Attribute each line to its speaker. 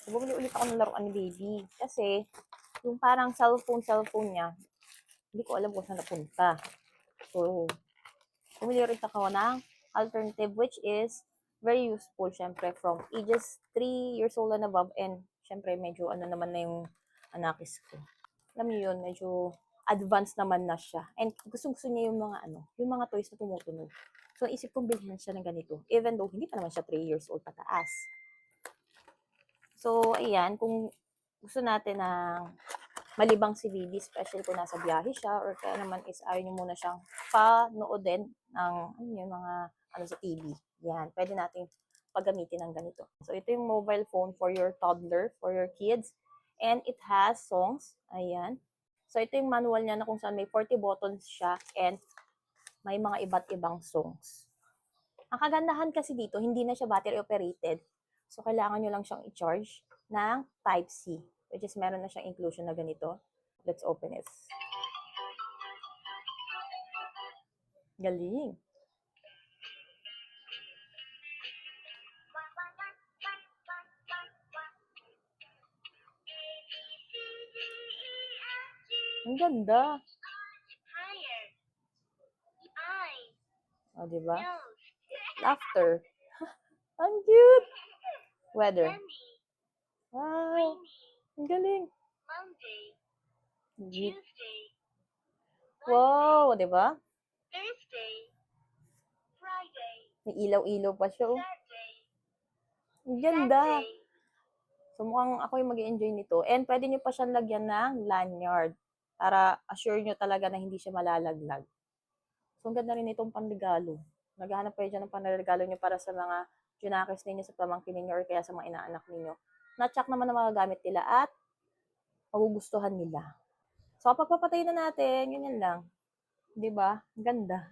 Speaker 1: So, bumili ulit ako ng laruan ni baby. Kasi, yung parang cellphone niya, hindi ko alam kung saan napunta. So, bumili rin ako ng alternative which is very useful syempre from ages 3 years old and above and syempre medyo ano naman na yung anakis ko. Alam niyo yun, medyo advanced naman na siya. And gusto niya yung mga yung mga toys na tumutunog. So, isip kong bilhin siya ng ganito. Even though hindi pa naman siya 3 years old pataas. So, ayan, kung gusto natin na malibang si baby, especially kung nasa biyahe siya or kaya naman is ayaw niyo muna siyang panoodin ng mga sa TV. Yan, pwede natin paggamitin ng ganito. So, ito yung mobile phone for your toddler, for your kids. And it has songs. Ayan. So, ito yung manual niya na kung saan may 40 buttons siya and may mga iba't ibang songs. Ang kagandahan kasi dito, hindi na siya battery operated. So, kailangan nyo lang siyang i-charge ng Type-C. Which is meron na siyang inclusion na ganito. Let's open it. Galing. Ang ganda. O, diba? Laughter. Ang cute. Weather. Wow. Ang galing. Wow, diba? May ilaw-ilaw pa siya. Oh. Ang ganda. So, mukhang ako yung mag-enjoy nito. And pwede nyo pa siyang lagyan ng lanyard para assure nyo talaga na hindi siya malalaglag. So, ang ganda rin itong panregalo. Naghahanap kayo dyan ng panregalo nyo para sa mga junakis ninyo, sa pamangkin ninyo, or kaya sa mga inaanak ninyo. Na-check naman ang mga gamit nila at magugustuhan nila. So, kapag papatayin na natin, ganyan lang. Diba? Ang ganda.